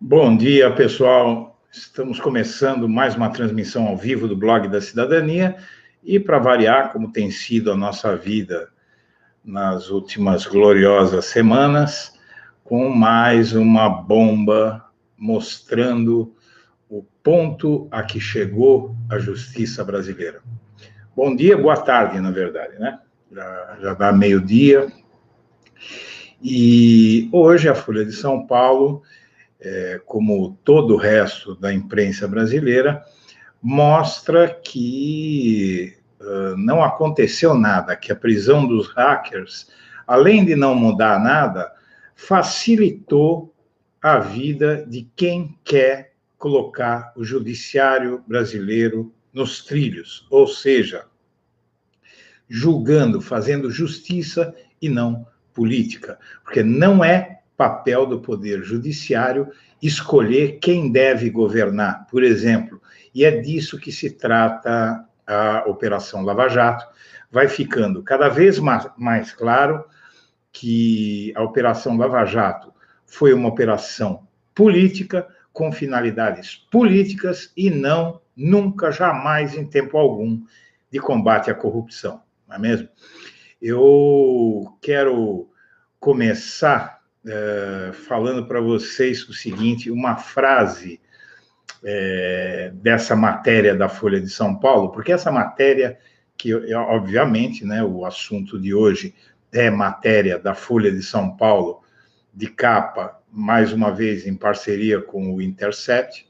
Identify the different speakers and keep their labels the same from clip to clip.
Speaker 1: Bom dia, pessoal. Estamos começando mais uma transmissão ao vivo do Blog da Cidadania e, para variar, como tem sido a nossa vida nas últimas gloriosas semanas, com mais uma bomba mostrando o ponto a que chegou a justiça brasileira. Bom dia, boa tarde, na verdade, né? Já dá meio-dia. E hoje a Folha de São Paulo, como todo o resto da imprensa brasileira, mostra que não aconteceu nada, que a prisão dos hackers, além de não mudar nada, facilitou a vida de quem quer colocar o judiciário brasileiro nos trilhos, ou seja, julgando, fazendo justiça e não política, porque não é papel do Poder Judiciário escolher quem deve governar, por exemplo, e é disso que se trata a Operação Lava Jato. Vai ficando cada vez mais claro que a Operação Lava Jato foi uma operação política, com finalidades políticas e não, nunca, jamais, em tempo algum, de combate à corrupção, não é mesmo? Eu quero começar falando para vocês o seguinte, uma frase dessa matéria da Folha de São Paulo, porque essa matéria, que obviamente, né, o assunto de hoje é matéria da Folha de São Paulo, de capa, mais uma vez em parceria com o Intercept,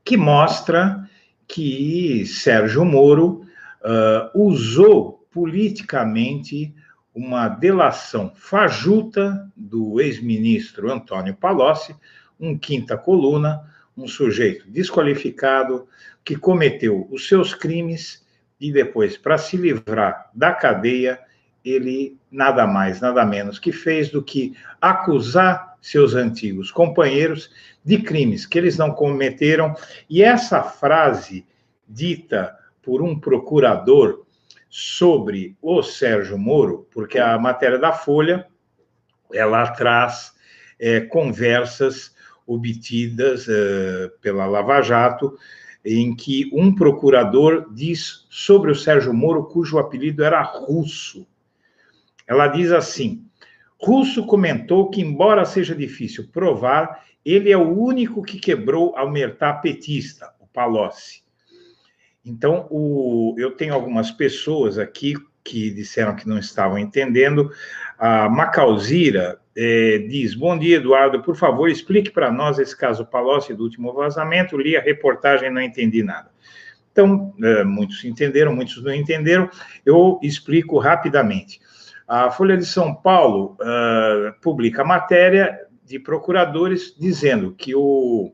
Speaker 1: que mostra que Sérgio Moro usou politicamente uma delação fajuta do ex-ministro Antônio Palocci, um quinta coluna, um sujeito desqualificado, que cometeu os seus crimes e depois, para se livrar da cadeia, ele nada mais, nada menos que fez do que acusar seus antigos companheiros de crimes que eles não cometeram. E essa frase dita por um procurador sobre o Sérgio Moro, porque a matéria da Folha, ela traz conversas obtidas pela Lava Jato, em que um procurador diz sobre o Sérgio Moro, cujo apelido era Russo. Ela diz assim: Russo comentou que, embora seja difícil provar, ele é o único que quebrou a omertà petista, o Palocci. Então, eu tenho algumas pessoas aqui que disseram que não estavam entendendo. A Macauzira diz: bom dia, Eduardo, por favor, explique para nós esse caso Palocci do último vazamento, li a reportagem e não entendi nada. Então, muitos entenderam, muitos não entenderam, eu explico rapidamente. A Folha de São Paulo publica a matéria de procuradores dizendo que o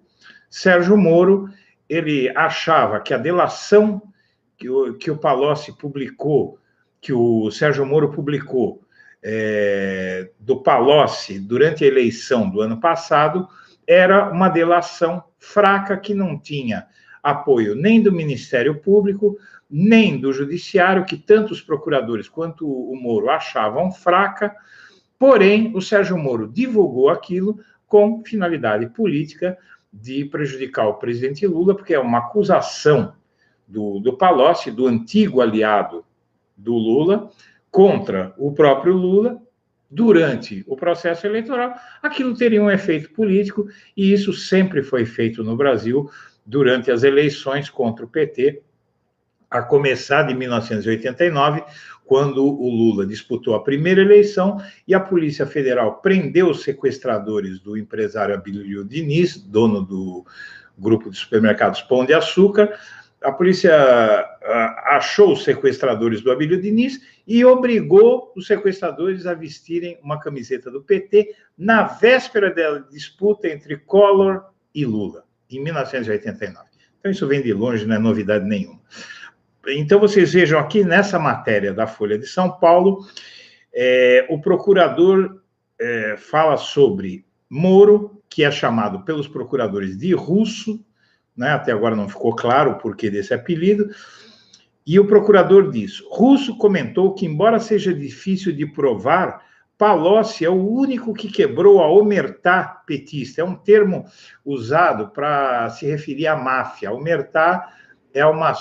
Speaker 1: Sérgio Moro, ele achava que a delação que o Palocci publicou, que o Sérgio Moro publicou do Palocci durante a eleição do ano passado, era uma delação fraca que não tinha apoio nem do Ministério Público, nem do Judiciário, que tanto os procuradores quanto o Moro achavam fraca, porém, o Sérgio Moro divulgou aquilo com finalidade política de prejudicar o presidente Lula, porque é uma acusação do Palocci, do antigo aliado do Lula, contra o próprio Lula, durante o processo eleitoral. Aquilo teria um efeito político, e isso sempre foi feito no Brasil durante as eleições contra o PT, a começar de 1989, quando o Lula disputou a primeira eleição e a Polícia Federal prendeu os sequestradores do empresário Abílio Diniz, dono do grupo de supermercados Pão de Açúcar. A polícia achou os sequestradores do Abílio Diniz e obrigou os sequestradores a vestirem uma camiseta do PT na véspera da disputa entre Collor e Lula, em 1989. Então, isso vem de longe, não é novidade nenhuma. Então, vocês vejam aqui nessa matéria da Folha de São Paulo, o procurador fala sobre Moro, que é chamado pelos procuradores de Russo, né? Até agora não ficou claro o porquê desse apelido, e o procurador diz: Russo comentou que, embora seja difícil de provar, Palocci é o único que quebrou a omertá petista. É um termo usado para se referir à máfia. A omertá é uma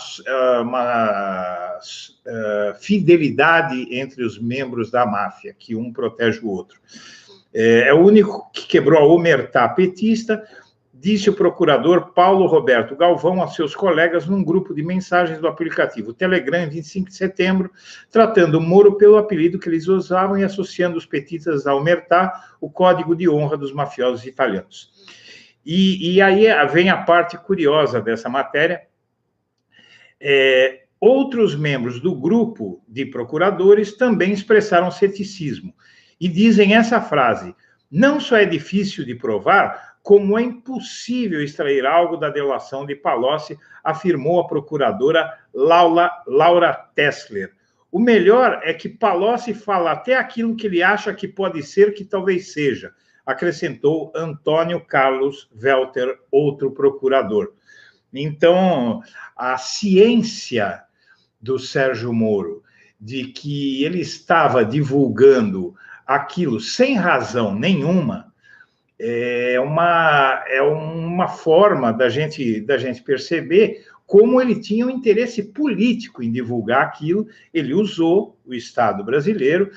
Speaker 1: fidelidade entre os membros da máfia, que um protege o outro. É o único que quebrou a omertá petista, disse o procurador Paulo Roberto Galvão a seus colegas num grupo de mensagens do aplicativo Telegram, em 25 de setembro, tratando Moro pelo apelido que eles usavam e associando os petistas à omertá, o código de honra dos mafiosos italianos. E aí vem a parte curiosa dessa matéria. Outros membros do grupo de procuradores também expressaram ceticismo e dizem essa frase: não só é difícil de provar, como é impossível extrair algo da delação de Palocci, afirmou a procuradora Laura Tessler. O melhor é que Palocci fala até aquilo que ele acha que pode ser, que talvez seja, acrescentou Antônio Carlos Welter, outro procurador. Então, a ciência do Sérgio Moro de que ele estava divulgando aquilo sem razão nenhuma é uma forma da gente perceber como ele tinha um interesse político em divulgar aquilo. Ele usou o Estado brasileiro,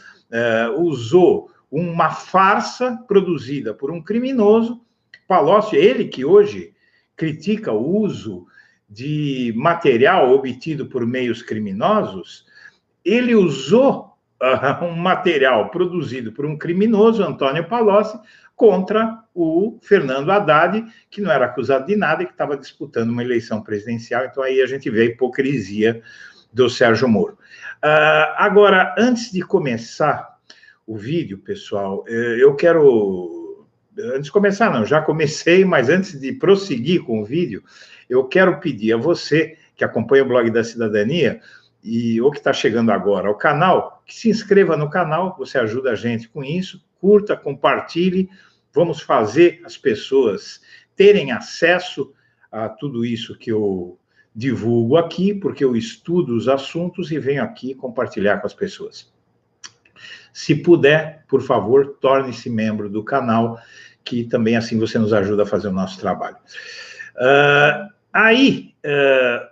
Speaker 1: usou uma farsa produzida por um criminoso, Palocci, ele que hoje critica o uso de material obtido por meios criminosos, ele usou um material produzido por um criminoso, Antônio Palocci, contra o Fernando Haddad, que não era acusado de nada e que estava disputando uma eleição presidencial. Então, aí a gente vê a hipocrisia do Sérgio Moro. Agora, antes de começar o vídeo, pessoal, eu quero... Antes de começar, não, já comecei, mas antes de prosseguir com o vídeo, eu quero pedir a você, que acompanha o Blog da Cidadania, ou que está chegando agora ao canal, que se inscreva no canal, você ajuda a gente com isso, curta, compartilhe, vamos fazer as pessoas terem acesso a tudo isso que eu divulgo aqui, porque eu estudo os assuntos e venho aqui compartilhar com as pessoas. Se puder, por favor, torne-se membro do canal, que também assim você nos ajuda a fazer o nosso trabalho.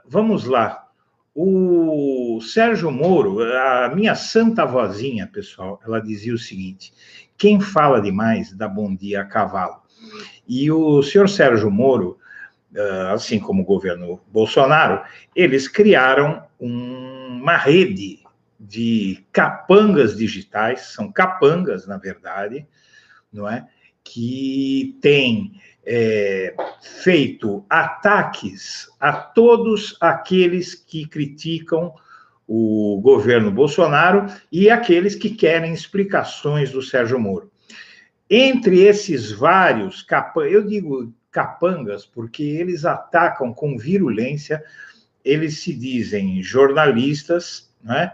Speaker 1: Vamos lá. O Sérgio Moro, a minha santa vozinha, pessoal, ela dizia o seguinte: quem fala demais dá bom dia a cavalo. E o senhor Sérgio Moro, assim como o governo Bolsonaro, eles criaram uma rede de capangas digitais, são capangas, na verdade, não é? Que tem feito ataques a todos aqueles que criticam o governo Bolsonaro e aqueles que querem explicações do Sérgio Moro. Entre esses vários eu digo capangas porque eles atacam com virulência, eles se dizem jornalistas, né?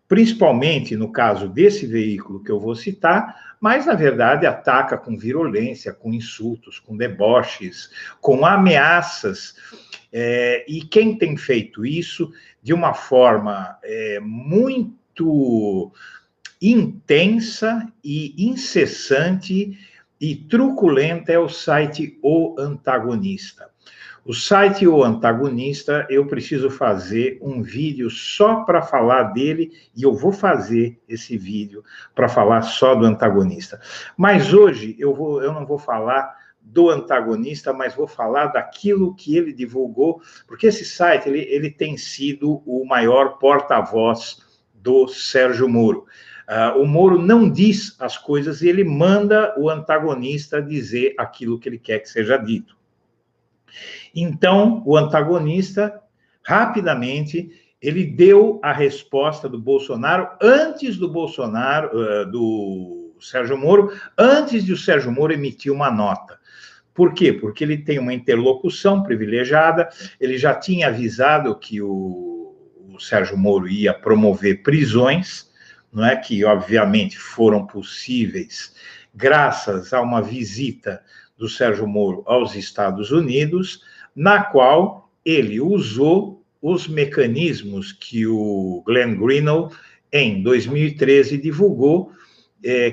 Speaker 1: Principalmente no caso desse veículo que eu vou citar, mas, na verdade, ataca com virulência, com insultos, com deboches, com ameaças. E quem tem feito isso de uma forma muito intensa e incessante e truculenta é o site O Antagonista. O site O Antagonista, eu preciso fazer um vídeo só para falar dele, e eu vou fazer esse vídeo para falar só do Antagonista. Mas hoje eu não vou falar do Antagonista, mas vou falar daquilo que ele divulgou, porque esse site ele tem sido o maior porta-voz do Sérgio Moro. O Moro não diz as coisas e ele manda o Antagonista dizer aquilo que ele quer que seja dito. Então, o Antagonista, rapidamente, ele deu a resposta do Bolsonaro, antes do Sérgio Moro, antes de o Sérgio Moro emitir uma nota. Por quê? Porque ele tem uma interlocução privilegiada, ele já tinha avisado que o Sérgio Moro ia promover prisões, não é, que obviamente foram possíveis graças a uma visita do Sérgio Moro aos Estados Unidos, na qual ele usou os mecanismos que o Glenn Greenwald em 2013, divulgou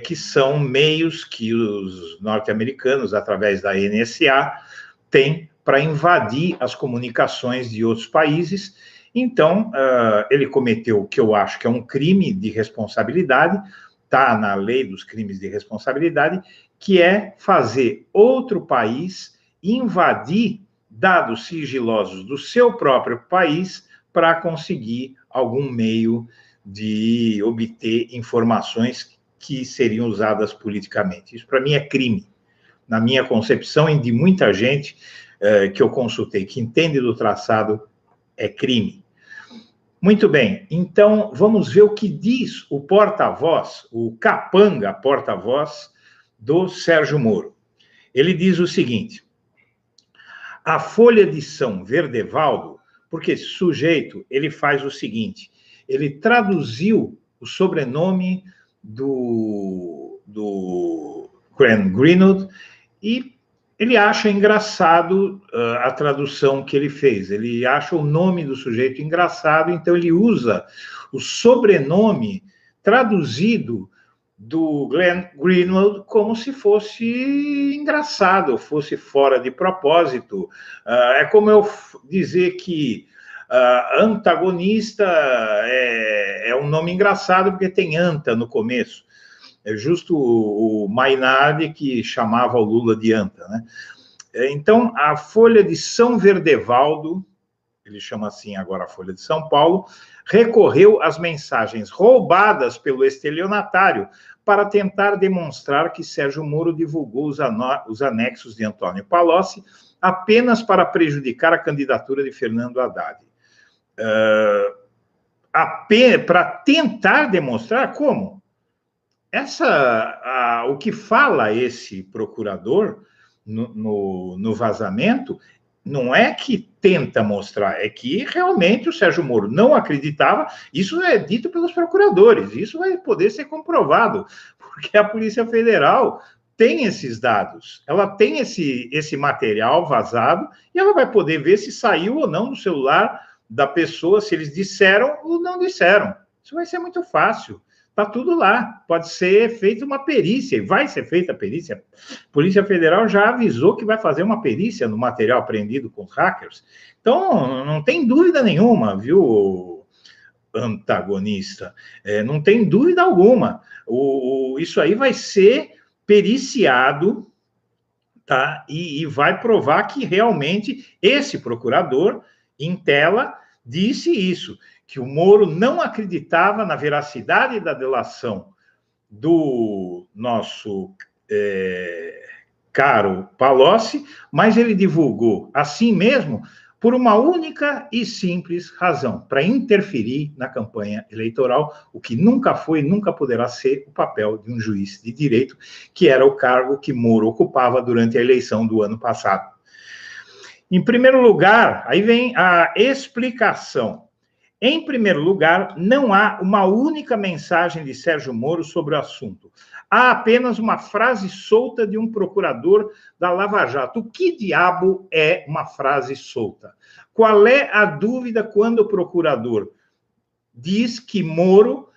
Speaker 1: que são meios que os norte-americanos, através da NSA, têm para invadir as comunicações de outros países. Então, ele cometeu o que eu acho que é um crime de responsabilidade, está na lei dos crimes de responsabilidade, que é fazer outro país invadir dados sigilosos do seu próprio país para conseguir algum meio de obter informações que seriam usadas politicamente. Isso, para mim, é crime. Na minha concepção e de muita gente que eu consultei, que entende do traçado, é crime. Muito bem, então vamos ver o que diz o porta-voz, o capanga porta-voz do Sérgio Moro. Ele diz o seguinte: a Folha de São Verdevaldo, porque esse sujeito, ele faz o seguinte, ele traduziu o sobrenome do Grant Greenwald e ele acha engraçado a tradução que ele fez. Ele acha o nome do sujeito engraçado, então ele usa o sobrenome traduzido do Glenn Greenwald como se fosse engraçado, fosse fora de propósito. É como eu dizer que antagonista é um nome engraçado porque tem anta no começo. É justo o Mainardi que chamava o Lula de anta, né? Então, a Folha de São Verdevaldo, ele chama assim agora a Folha de São Paulo, recorreu às mensagens roubadas pelo estelionatário para tentar demonstrar que Sérgio Moro divulgou os anexos de Antônio Palocci apenas para prejudicar a candidatura de Fernando Haddad. Para tentar demonstrar como? O que fala esse procurador no vazamento não é que tenta mostrar, é que realmente o Sérgio Moro não acreditava. Isso é dito pelos procuradores, isso vai poder ser comprovado, porque a Polícia Federal tem esses dados, ela tem esse material vazado e ela vai poder ver se saiu ou não do celular da pessoa, se eles disseram ou não disseram. Isso vai ser muito fácil. Está tudo lá, pode ser feita uma perícia, e vai ser feita a perícia. A Polícia Federal já avisou que vai fazer uma perícia no material apreendido com os hackers. Então, não tem dúvida nenhuma, viu, antagonista? Não tem dúvida alguma. Isso aí vai ser periciado, tá? E vai provar que realmente esse procurador, em tela, disse isso, que o Moro não acreditava na veracidade da delação do nosso caro Palocci, mas ele divulgou assim mesmo por uma única e simples razão, para interferir na campanha eleitoral, o que nunca foi, nunca poderá ser o papel de um juiz de direito, que era o cargo que Moro ocupava durante a eleição do ano passado. Em primeiro lugar, aí vem a explicação. Em primeiro lugar, não há uma única mensagem de Sérgio Moro sobre o assunto. Há apenas uma frase solta de um procurador da Lava Jato. O que diabo é uma frase solta? Qual é a dúvida quando o procurador diz que Moro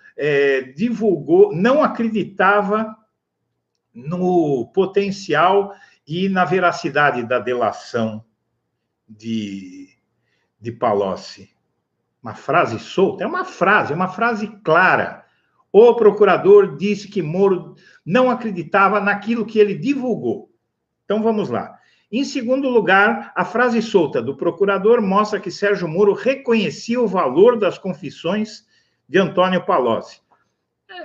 Speaker 1: divulgou, não acreditava no potencial e na veracidade da delação de Palocci? Uma frase solta? É uma frase clara. O procurador disse que Moro não acreditava naquilo que ele divulgou. Então, vamos lá. Em segundo lugar, a frase solta do procurador mostra que Sérgio Moro reconhecia o valor das confissões de Antônio Palocci.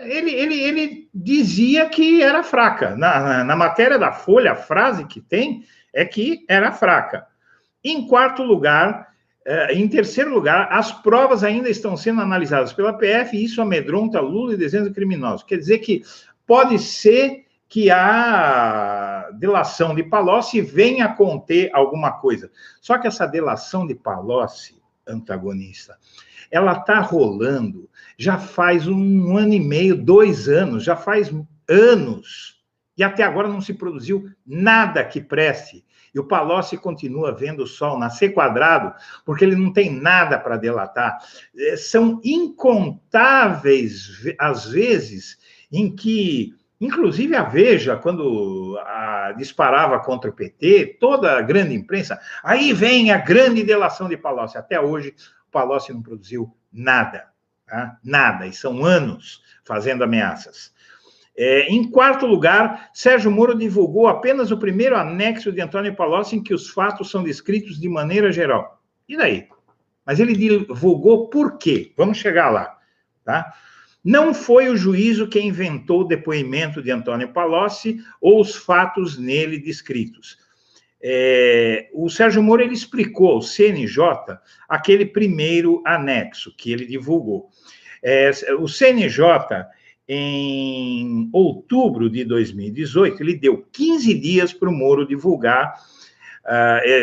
Speaker 1: Ele dizia que era fraca. Na matéria da Folha, a frase que tem é que era fraca. Em quarto lugar, em terceiro lugar, as provas ainda estão sendo analisadas pela PF e isso amedronta Lula e dezenas de criminosos. Quer dizer que pode ser que a delação de Palocci venha a conter alguma coisa. Só que essa delação de Palocci, antagonista, ela está rolando já faz 1 ano e meio, 2 anos, já faz anos. E até agora não se produziu nada que preste. e o Palocci continua vendo o sol nascer quadrado, porque ele não tem nada para delatar. São incontáveis as vezes em que, inclusive a Veja, quando disparava contra o PT, toda a grande imprensa, aí vem a grande delação de Palocci. Até hoje, o Palocci não produziu nada, tá? Nada, e são anos fazendo ameaças. Em quarto lugar, Sérgio Moro divulgou apenas o primeiro anexo de Antônio Palocci, em que os fatos são descritos de maneira geral. E daí? Mas ele divulgou por quê? Vamos chegar lá, tá? Não foi o juízo quem inventou o depoimento de Antônio Palocci ou os fatos nele descritos. O Sérgio Moro ele explicou ao CNJ aquele primeiro anexo que ele divulgou. O CNJ, em outubro de 2018, ele deu 15 dias para o Moro divulgar,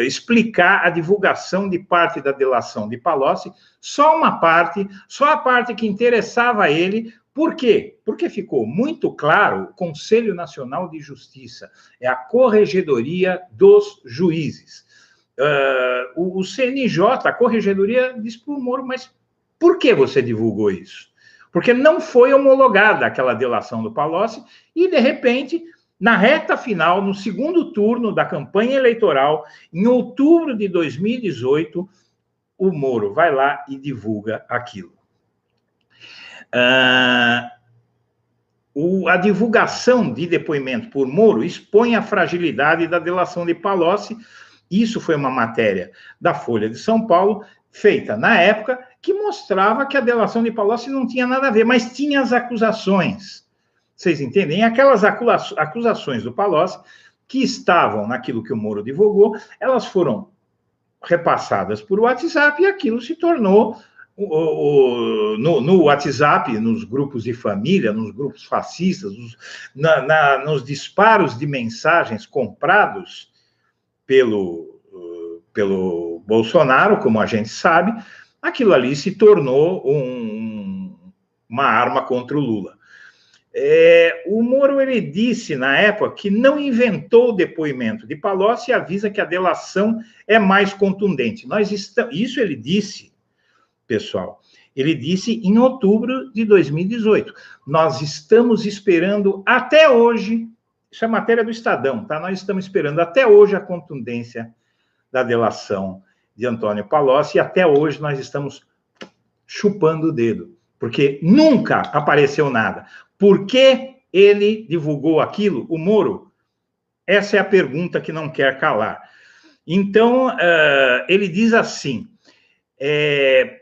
Speaker 1: explicar a divulgação de parte da delação de Palocci, só uma parte, só a parte que interessava a ele. Por quê? Porque ficou muito claro, o Conselho Nacional de Justiça, é a corregedoria dos juízes. O CNJ, a corregedoria, disse para o Moro, mas por que você divulgou isso? Porque não foi homologada aquela delação do Palocci e, de repente, na reta final, no segundo turno da campanha eleitoral, em outubro de 2018, o Moro vai lá e divulga aquilo. A divulgação de depoimento por Moro expõe a fragilidade da delação de Palocci. Isso foi uma matéria da Folha de São Paulo, feita na época, que mostrava que a delação de Palocci não tinha nada a ver, mas tinha as acusações. Vocês entendem? Aquelas acusações do Palocci, que estavam naquilo que o Moro divulgou, elas foram repassadas por WhatsApp e aquilo se tornou, no WhatsApp, nos grupos de família, nos grupos fascistas, nos disparos de mensagens comprados pelo Bolsonaro, como a gente sabe, aquilo ali se tornou uma arma contra o Lula. O Moro, ele disse na época que não inventou o depoimento de Palocci e avisa que a delação é mais contundente. Isso ele disse, pessoal, ele disse em outubro de 2018. Nós estamos esperando até hoje, isso é matéria do Estadão, tá? Nós estamos esperando até hoje a contundência da delação de Antônio Palocci, e até hoje nós estamos chupando o dedo, porque nunca apareceu nada. Por que ele divulgou aquilo, o Moro? Essa é a pergunta que não quer calar. Então, ele diz assim,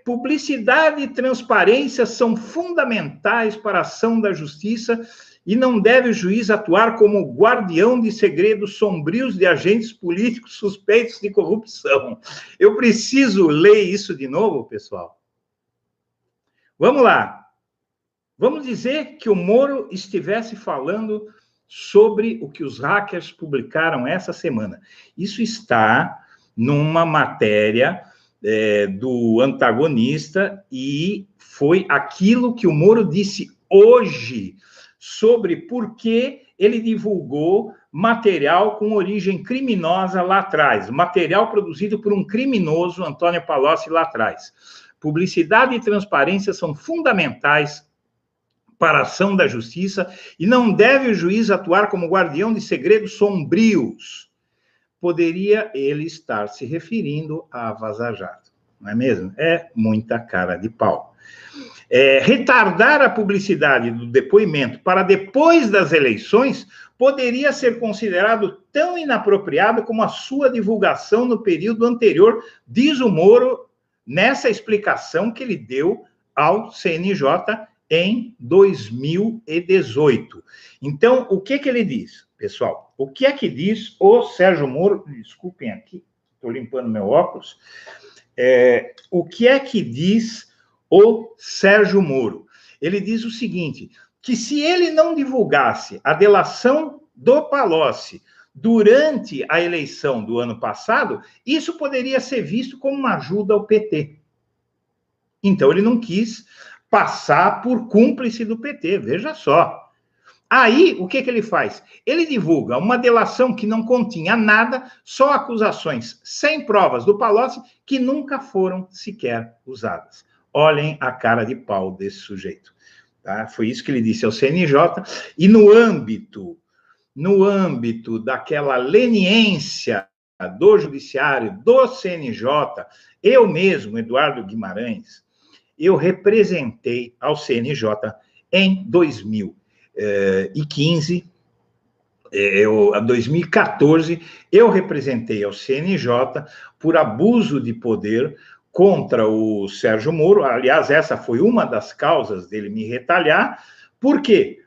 Speaker 1: publicidade e transparência são fundamentais para a ação da justiça e não deve o juiz atuar como guardião de segredos sombrios de agentes políticos suspeitos de corrupção. Eu preciso ler isso de novo, pessoal? Vamos lá. Vamos dizer que o Moro estivesse falando sobre o que os hackers publicaram essa semana. Isso está numa matéria do Antagonista e foi aquilo que o Moro disse hoje sobre por que ele divulgou material com origem criminosa lá atrás, material produzido por um criminoso, Antônio Palocci, lá atrás. Publicidade e transparência são fundamentais para a ação da justiça e não deve o juiz atuar como guardião de segredos sombrios. Poderia ele estar se referindo a Vaza Jato, não é mesmo? É muita cara de pau. Retardar a publicidade do depoimento para depois das eleições poderia ser considerado tão inapropriado como a sua divulgação no período anterior, diz o Moro, nessa explicação que ele deu ao CNJ em 2018. Então, o que ele diz, pessoal? O que é que diz o Sérgio Moro? Desculpem aqui, estou limpando meu óculos. O que é que diz o Sérgio Moro? Ele diz o seguinte, que se ele não divulgasse a delação do Palocci durante a eleição do ano passado, isso poderia ser visto como uma ajuda ao PT. Então, ele não quis passar por cúmplice do PT, veja só. Aí, o que ele faz? Ele divulga uma delação que não continha nada, só acusações sem provas do Palocci, que nunca foram sequer usadas. Olhem a cara de pau desse sujeito. Tá? Foi isso que ele disse ao CNJ, e no âmbito daquela leniência do judiciário, do CNJ, eu mesmo, Eduardo Guimarães, eu representei ao CNJ em 2015, 2014, eu representei ao CNJ por abuso de poder contra o Sérgio Moro. Aliás, essa foi uma das causas dele me retalhar. Por quê?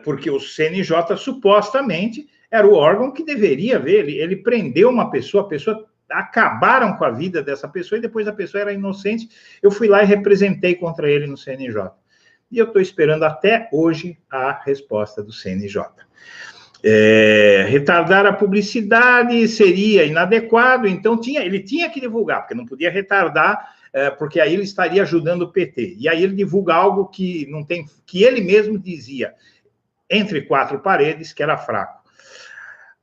Speaker 1: Porque o CNJ supostamente era o órgão que deveria ver. Ele prendeu uma pessoa, a pessoa acabaram com a vida dessa pessoa e depois a pessoa era inocente. Eu fui lá e representei contra ele no CNJ. E eu estou esperando até hoje a resposta do CNJ. Retardar a publicidade seria inadequado, então ele tinha que divulgar, porque não podia retardar, porque aí ele estaria ajudando o PT. E aí ele divulga algo que não tem, que ele mesmo dizia, entre quatro paredes, que era fraco.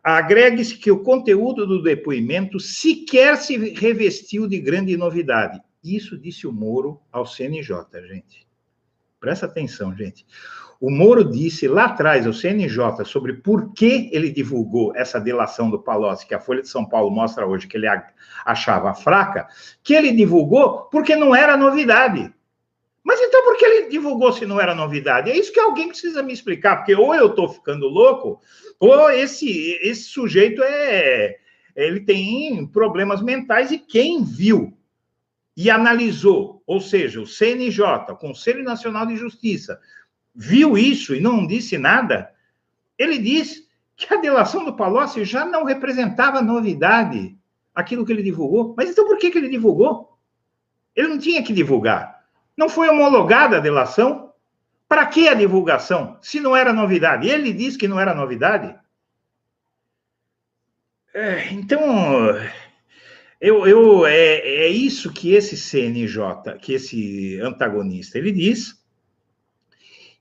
Speaker 1: Agregue-se que o conteúdo do depoimento sequer se revestiu de grande novidade. Isso disse o Moro ao CNJ, gente. Presta atenção, gente. O Moro disse lá atrás ao CNJ sobre por que ele divulgou essa delação do Palocci, que a Folha de São Paulo mostra hoje que ele achava fraca, que ele divulgou porque não era novidade. Mas então por que ele divulgou se não era novidade? É isso que alguém precisa me explicar, porque ou eu estou ficando louco, ou esse sujeito ele tem problemas mentais, e quem viu e analisou, ou seja, o CNJ, o Conselho Nacional de Justiça, viu isso e não disse nada, ele diz que a delação do Palocci já não representava novidade, aquilo que ele divulgou. Mas então por que ele divulgou? Ele não tinha que divulgar. Não foi homologada a delação? Para que a divulgação, se não era novidade? Ele disse que não era novidade. Então, é isso que esse CNJ, que esse antagonista, ele diz.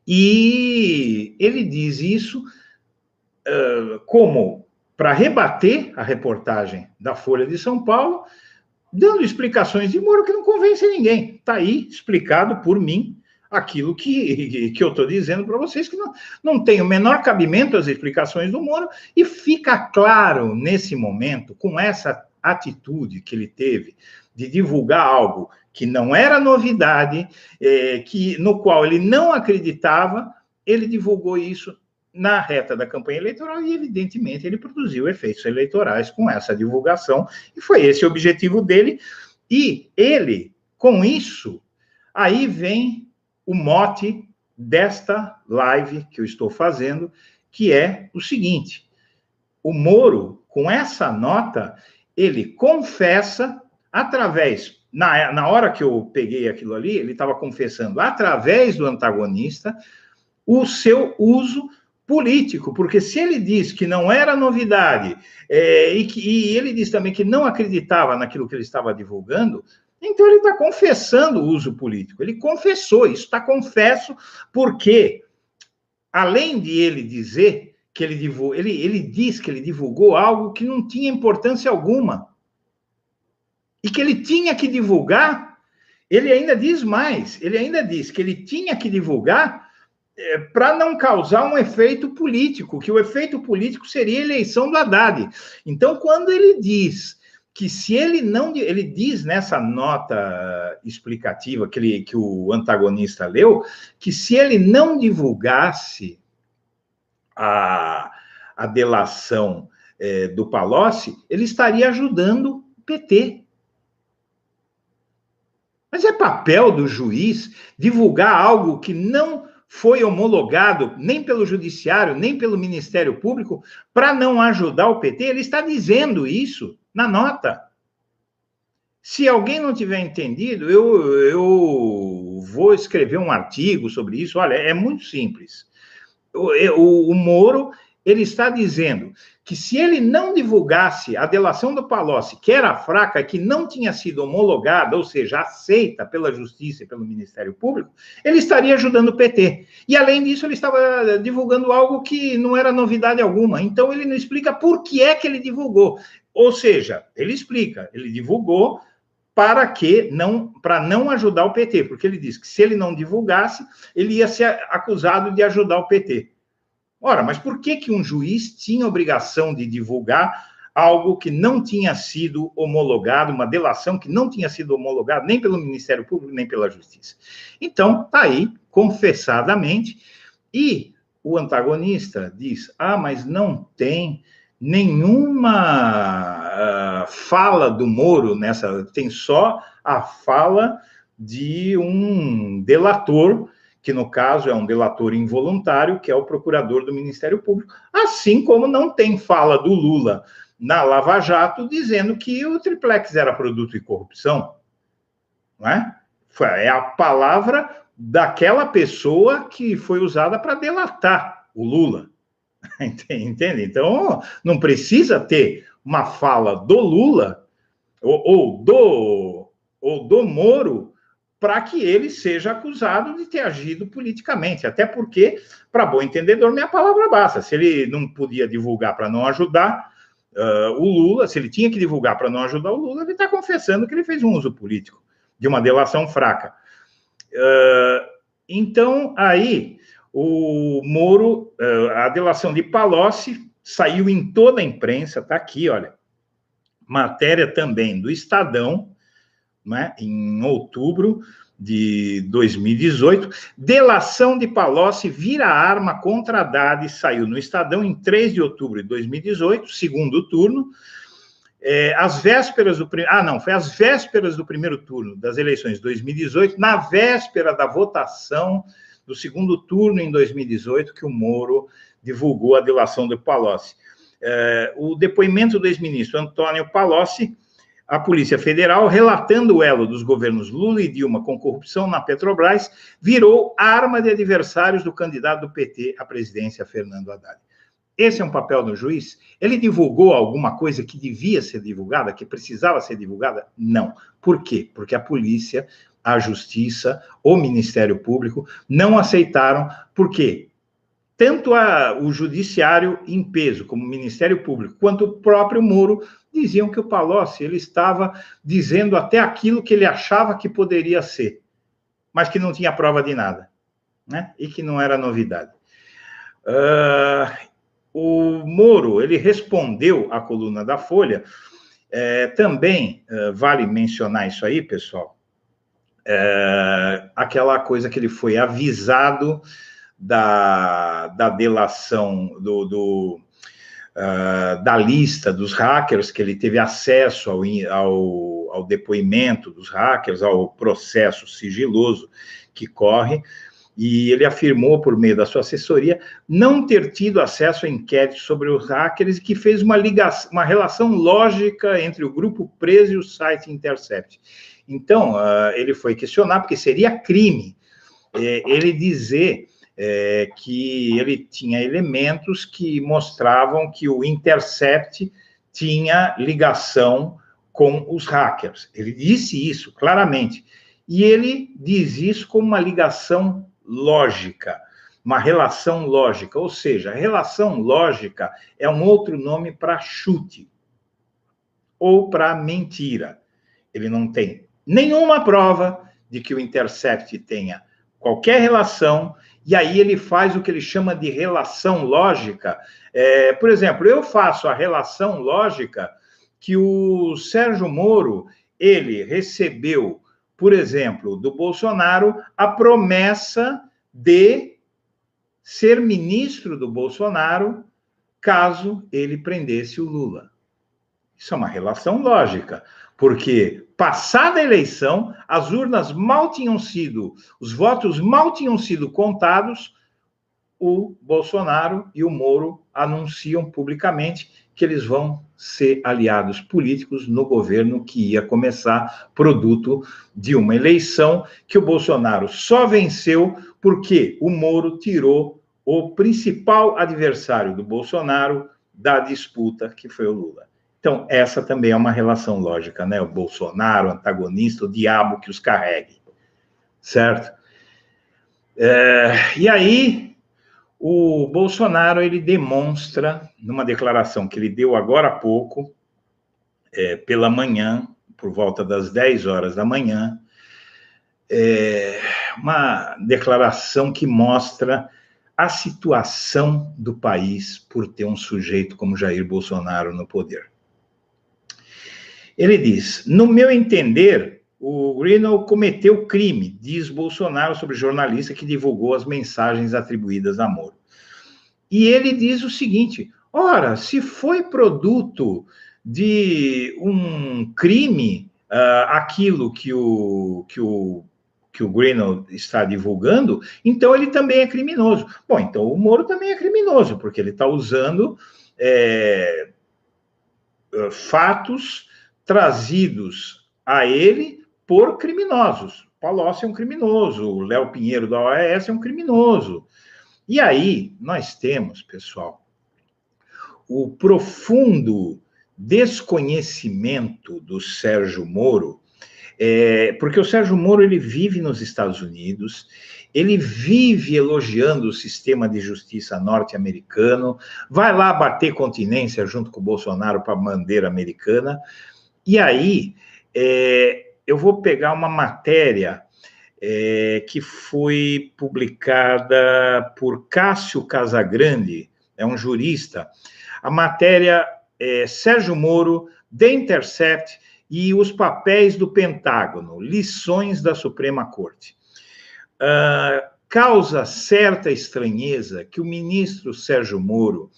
Speaker 1: E ele diz isso como para rebater a reportagem da Folha de São Paulo, dando explicações de Moro que não convence ninguém. Está aí explicado por mim aquilo que eu estou dizendo para vocês, que não tem o menor cabimento as explicações do Moro, e fica claro nesse momento, com essa atitude que ele teve de divulgar algo que não era novidade, no qual ele não acreditava, ele divulgou isso na reta da campanha eleitoral e, evidentemente, ele produziu efeitos eleitorais com essa divulgação, e foi esse o objetivo dele. E ele, com isso, aí vem o mote desta live que eu estou fazendo, que é o seguinte: o Moro, com essa nota, ele confessa, através, na hora que eu peguei aquilo ali, ele estava confessando, através do antagonista, o seu uso político, porque se ele diz que não era novidade, e ele diz também que não acreditava naquilo que ele estava divulgando, então ele está confessando o uso político. Ele confessou, isso está confesso, porque, além de ele dizer que ele divulgou, ele diz que ele divulgou algo que não tinha importância alguma, e que ele tinha que divulgar. Ele ainda diz mais, ele ainda diz que ele tinha que divulgar para não causar um efeito político, que o efeito político seria a eleição do Haddad. Então, quando ele diz que se ele não... Ele diz nessa nota explicativa que o antagonista leu, que se ele não divulgasse a delação do Palocci, ele estaria ajudando o PT. Mas é papel do juiz divulgar algo que não foi homologado nem pelo Judiciário, nem pelo Ministério Público, para não ajudar o PT? Ele está dizendo isso na nota. Se alguém não tiver entendido, eu vou escrever um artigo sobre isso. Olha, é muito simples. O Moro, ele está dizendo que se ele não divulgasse a delação do Palocci, que era fraca, que não tinha sido homologada, ou seja, aceita pela Justiça e pelo Ministério Público, ele estaria ajudando o PT. E, além disso, ele estava divulgando algo que não era novidade alguma. Então, ele não explica por que é que ele divulgou. Ou seja, ele explica, ele divulgou para não ajudar o PT, porque ele disse que se ele não divulgasse, ele ia ser acusado de ajudar o PT. Ora, mas por que um juiz tinha obrigação de divulgar algo que não tinha sido homologado, uma delação que não tinha sido homologada nem pelo Ministério Público, nem pela Justiça? Então, está aí, confessadamente, e o antagonista diz, mas não tem nenhuma fala do Moro nessa, tem só a fala de um delator, que no caso é um delator involuntário, que é o procurador do Ministério Público, assim como não tem fala do Lula na Lava Jato dizendo que o triplex era produto de corrupção, não é? É a palavra daquela pessoa que foi usada para delatar o Lula, entende? Então, não precisa ter uma fala do Lula ou do Moro para que ele seja acusado de ter agido politicamente. Até porque, para bom entendedor, minha palavra basta. Se ele não podia divulgar para não ajudar o Lula, se ele tinha que divulgar para não ajudar o Lula, ele está confessando que ele fez um uso político de uma delação fraca. Então, aí, o Moro, a delação de Palocci saiu em toda a imprensa, está aqui, olha, matéria também do Estadão, né, em outubro de 2018, delação de Palocci vira arma contra Haddad, saiu no Estadão em 3 de outubro de 2018, segundo turno, às vésperas do... foi às vésperas do primeiro turno das eleições de 2018, na véspera da votação do segundo turno em 2018, que o Moro divulgou a delação do Palocci. O depoimento do ex-ministro Antônio Palocci, a Polícia Federal, relatando o elo dos governos Lula e Dilma com corrupção na Petrobras, virou arma de adversários do candidato do PT à presidência, Fernando Haddad. Esse é um papel do juiz? Ele divulgou alguma coisa que devia ser divulgada, que precisava ser divulgada? Não. Por quê? Porque a polícia, a justiça, o Ministério Público não aceitaram. Por quê? Tanto o judiciário em peso, como o Ministério Público, quanto o próprio Moro, diziam que o Palocci ele estava dizendo até aquilo que ele achava que poderia ser, mas que não tinha prova de nada, né? E que não era novidade. O Moro, ele respondeu à coluna da Folha, também vale mencionar isso aí, pessoal, aquela coisa que ele foi avisado da delação da lista dos hackers, que ele teve acesso ao depoimento dos hackers, ao processo sigiloso que corre, e ele afirmou, por meio da sua assessoria, não ter tido acesso a inquérito sobre os hackers e que fez uma relação lógica entre o grupo preso e o site Intercept. Então, ele foi questionar, porque seria crime ele dizer que ele tinha elementos que mostravam que o Intercept tinha ligação com os hackers. Ele disse isso claramente. E ele diz isso como uma ligação lógica, uma relação lógica. Ou seja, a relação lógica é um outro nome para chute ou para mentira. Ele não tem nenhuma prova de que o Intercept tenha qualquer relação. E aí ele faz o que ele chama de relação lógica. Por exemplo, eu faço a relação lógica que o Sérgio Moro, ele recebeu, por exemplo, do Bolsonaro, a promessa de ser ministro do Bolsonaro caso ele prendesse o Lula. Isso é uma relação lógica, porque passada a eleição, as urnas mal tinham sido, os votos mal tinham sido contados, o Bolsonaro e o Moro anunciam publicamente que eles vão ser aliados políticos no governo que ia começar, produto de uma eleição que o Bolsonaro só venceu porque o Moro tirou o principal adversário do Bolsonaro da disputa, que foi o Lula. Então, essa também é uma relação lógica, né? O Bolsonaro, o antagonista, o diabo que os carregue, certo? E aí, o Bolsonaro, ele demonstra, numa declaração que ele deu agora há pouco, pela manhã, por volta das 10 horas da manhã, uma declaração que mostra a situação do país por ter um sujeito como Jair Bolsonaro no poder. Ele diz: no meu entender, o Greenwald cometeu crime, diz Bolsonaro sobre jornalista que divulgou as mensagens atribuídas a Moro. E ele diz o seguinte: ora, se foi produto de um crime, aquilo que o Greenwald está divulgando, então ele também é criminoso. Bom, então o Moro também é criminoso, porque ele está usando fatos trazidos a ele por criminosos. Palocci é um criminoso, o Léo Pinheiro da OAS é um criminoso. E aí nós temos, pessoal, o profundo desconhecimento do Sérgio Moro, porque o Sérgio Moro ele vive nos Estados Unidos, ele vive elogiando o sistema de justiça norte-americano, vai lá bater continência junto com o Bolsonaro para a bandeira americana, e aí eu vou pegar uma matéria que foi publicada por Cássio Casagrande, é um jurista. A matéria é Sérgio Moro, The Intercept e os papéis do Pentágono, lições da Suprema Corte. Causa certa estranheza que o ministro Sérgio Moro,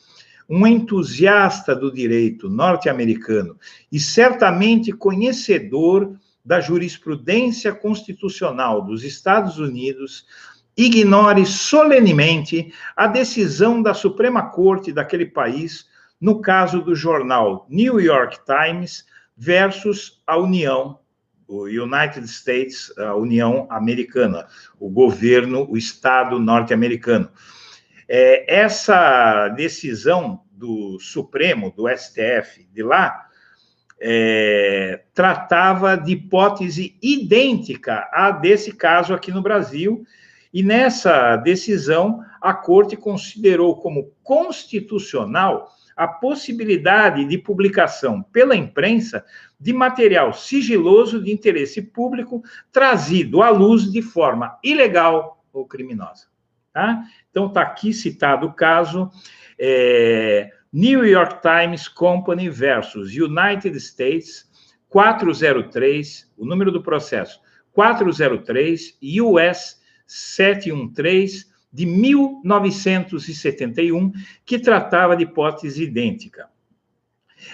Speaker 1: um entusiasta do direito norte-americano e certamente conhecedor da jurisprudência constitucional dos Estados Unidos, ignore solenemente a decisão da Suprema Corte daquele país no caso do jornal New York Times versus a União, o United States, a União Americana, o governo, o Estado norte-americano. Essa decisão do Supremo, do STF de lá, tratava de hipótese idêntica à desse caso aqui no Brasil, e nessa decisão a Corte considerou como constitucional a possibilidade de publicação pela imprensa de material sigiloso de interesse público trazido à luz de forma ilegal ou criminosa. Tá? Então, está aqui citado o caso New York Times Company versus United States 403, o número do processo 403 US 713 de 1971, que tratava de hipótese idêntica.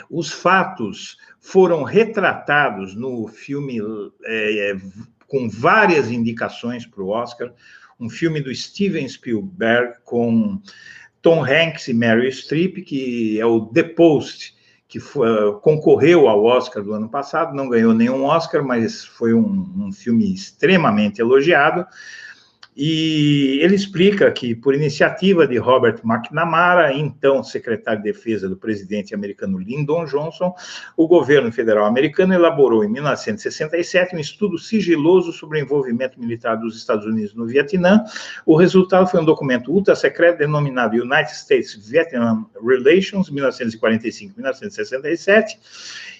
Speaker 1: Os fatos foram retratados no filme com várias indicações para o Oscar, um filme do Steven Spielberg com Tom Hanks e Meryl Streep, que é o The Post, que concorreu ao Oscar do ano passado, não ganhou nenhum Oscar, mas foi um filme extremamente elogiado. E ele explica que, por iniciativa de Robert McNamara, então secretário de Defesa do presidente americano Lyndon Johnson, o governo federal americano elaborou, em 1967, um estudo sigiloso sobre o envolvimento militar dos Estados Unidos no Vietnã. O resultado foi um documento ultra-secreto denominado United States-Vietnam Relations, 1945-1967,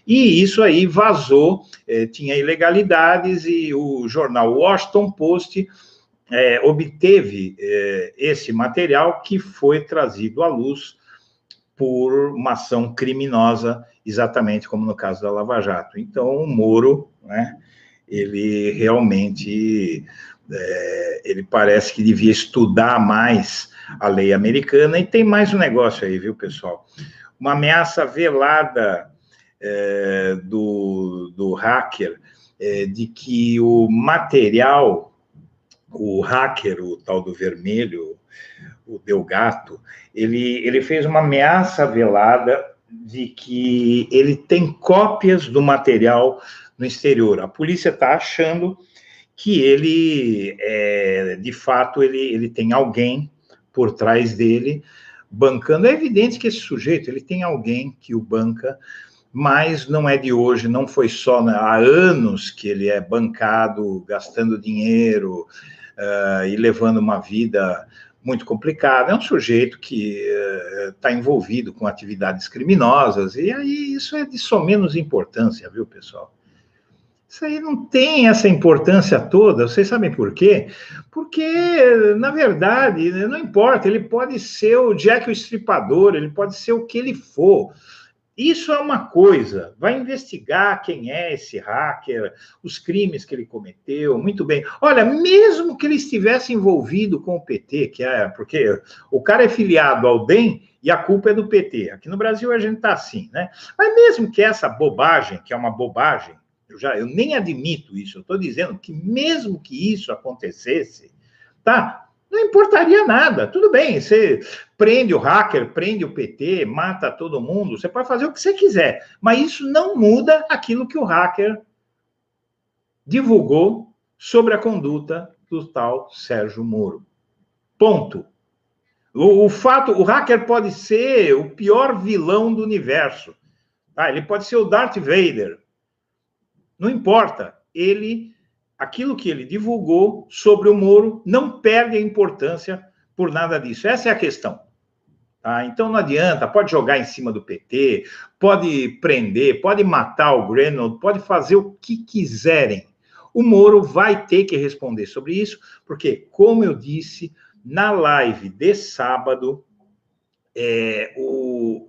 Speaker 1: e isso aí vazou, tinha ilegalidades, e o jornal Washington Post obteve esse material, que foi trazido à luz por uma ação criminosa, exatamente como no caso da Lava Jato. Então, o Moro, né, ele realmente, ele parece que devia estudar mais a lei americana. E tem mais um negócio aí, viu, pessoal? Uma ameaça velada do hacker, de que o material, o hacker, o tal do vermelho, o Delgato, ele fez uma ameaça velada de que ele tem cópias do material no exterior. A polícia está achando que ele, de fato, ele tem alguém por trás dele, bancando. É evidente que esse sujeito, ele tem alguém que o banca, mas não é de hoje, não foi só, né? Há anos que ele é bancado, gastando dinheiro e levando uma vida muito complicada. É um sujeito que está envolvido com atividades criminosas, e aí isso é de só menos importância, viu, pessoal? Isso aí não tem essa importância toda. Vocês sabem por quê? Porque, na verdade, não importa, ele pode ser o Jack o Estripador, ele pode ser o que ele for. Isso é uma coisa, vai investigar quem é esse hacker, os crimes que ele cometeu, muito bem. Olha, mesmo que ele estivesse envolvido com o PT, que é porque o cara é filiado ao DEM e a culpa é do PT. Aqui no Brasil a gente está assim, né? Mas mesmo que essa bobagem, que é uma bobagem, eu nem admito isso, eu estou dizendo que mesmo que isso acontecesse, tá? Não importaria nada. Tudo bem, você prende o hacker, prende o PT, mata todo mundo, você pode fazer o que você quiser, mas isso não muda aquilo que o hacker divulgou sobre a conduta do tal Sérgio Moro. Ponto. O hacker pode ser o pior vilão do universo. Tá? Ele pode ser o Darth Vader. Não importa. Aquilo que ele divulgou sobre o Moro não perde a importância por nada disso. Essa é a questão. Tá? Então não adianta, pode jogar em cima do PT, pode prender, pode matar o Grenoble, pode fazer o que quiserem. O Moro vai ter que responder sobre isso, porque, como eu disse, na live de sábado,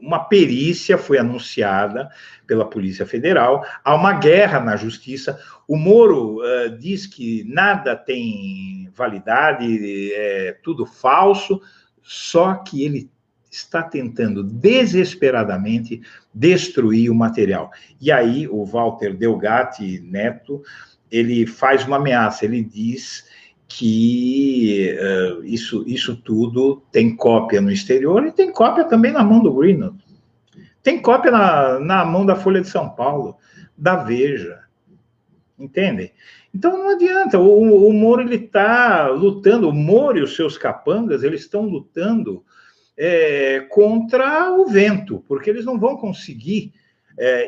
Speaker 1: uma perícia foi anunciada pela Polícia Federal, há uma guerra na justiça, o Moro diz que nada tem validade, é tudo falso, só que ele está tentando desesperadamente destruir o material. E aí o Walter Delgatti Neto, ele faz uma ameaça, ele diz que isso tudo tem cópia no exterior e tem cópia também na mão do Greenwald. Tem cópia na mão da Folha de São Paulo, da Veja. Entendem? Então não adianta. O Moro ele está lutando, o Moro e os seus capangas, eles estão lutando contra o vento, porque eles não vão conseguir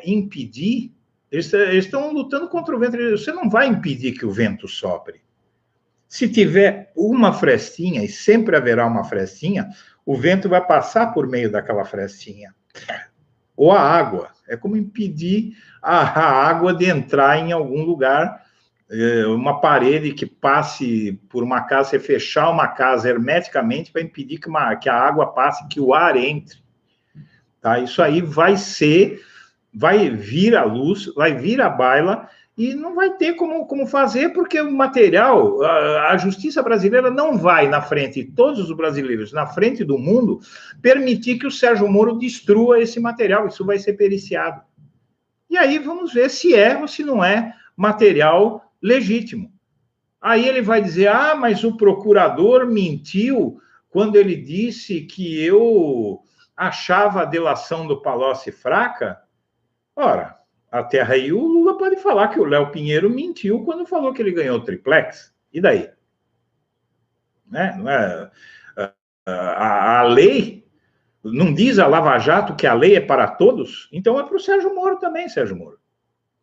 Speaker 1: impedir, eles estão lutando contra o vento, você não vai impedir que o vento sopre. Se tiver uma frestinha, e sempre haverá uma frestinha, o vento vai passar por meio daquela frestinha. Ou a água. É como impedir a água de entrar em algum lugar, uma parede que passe por uma casa, você fechar uma casa hermeticamente para impedir que a água passe, que o ar entre. Tá? Isso aí vai vir à luz, vai vir à baila, e não vai ter como fazer, porque o material, a justiça brasileira não vai, na frente de todos os brasileiros, na frente do mundo, permitir que o Sérgio Moro destrua esse material, isso vai ser periciado. E aí vamos ver se é ou se não é material legítimo. Aí ele vai dizer, mas o procurador mentiu quando ele disse que eu achava a delação do Palocci fraca. Ora, até aí o Lula pode falar que o Léo Pinheiro mentiu quando falou que ele ganhou o triplex. E daí? Né? Não é? A lei não diz a Lava Jato que a lei é para todos? Então é para o Sérgio Moro também, Sérgio Moro.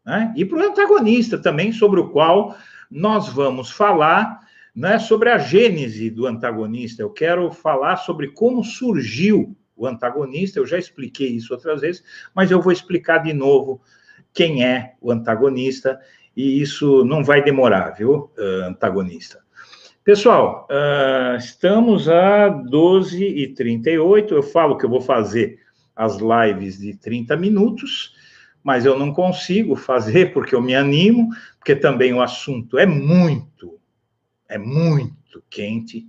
Speaker 1: Né? E para o antagonista também, sobre o qual nós vamos falar, né, sobre a gênese do antagonista. Eu quero falar sobre como surgiu o antagonista, eu já expliquei isso outras vezes, mas eu vou explicar de novo quem é o antagonista, e isso não vai demorar, viu, antagonista. Pessoal, estamos a 12h38, eu falo que eu vou fazer as lives de 30 minutos, mas eu não consigo fazer porque eu me animo, porque também o assunto é muito quente,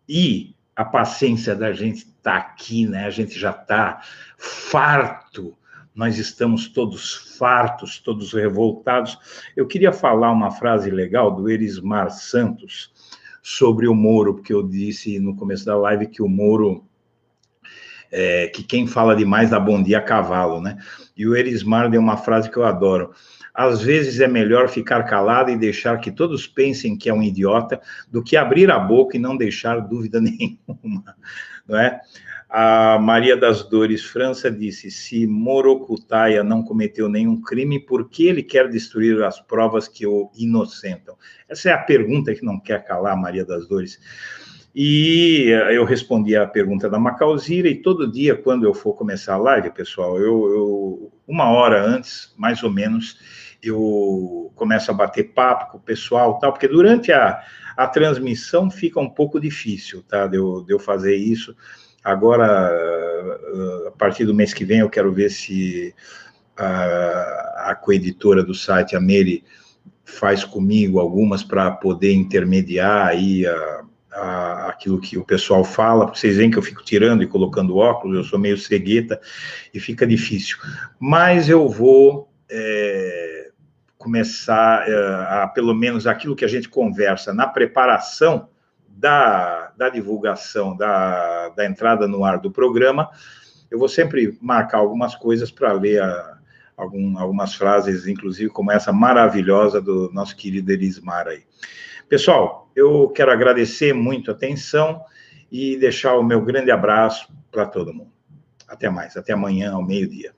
Speaker 1: e a paciência da gente está aqui, né? A gente já está farto, nós estamos todos fartos, todos revoltados. Eu queria falar uma frase legal do Erismar Santos sobre o Moro, porque eu disse no começo da live que o Moro que quem fala demais dá bom dia a cavalo, né? E o Erismar deu uma frase que eu adoro. Às vezes é melhor ficar calado e deixar que todos pensem que é um idiota do que abrir a boca e não deixar dúvida nenhuma, não é? A Maria das Dores França disse, se Morocutaia não cometeu nenhum crime, por que ele quer destruir as provas que o inocentam? Essa é a pergunta que não quer calar, Maria das Dores. E eu respondi a pergunta da Macauzira, e todo dia, quando eu for começar a live, pessoal, uma hora antes, mais ou menos, eu começo a bater papo com o pessoal, tal, porque durante a transmissão fica um pouco difícil, tá, de eu fazer isso. Agora, a partir do mês que vem, eu quero ver se a coeditora do site, a Mary, faz comigo algumas para poder intermediar aí aquilo que o pessoal fala, porque vocês veem que eu fico tirando e colocando óculos, eu sou meio cegueta e fica difícil. Mas eu vou começar pelo menos aquilo que a gente conversa na preparação da divulgação, da entrada no ar do programa, eu vou sempre marcar algumas coisas para ler algumas frases, inclusive como essa maravilhosa do nosso querido Erismar aí. Pessoal, eu quero agradecer muito a atenção e deixar o meu grande abraço para todo mundo. Até mais, até amanhã ao meio-dia.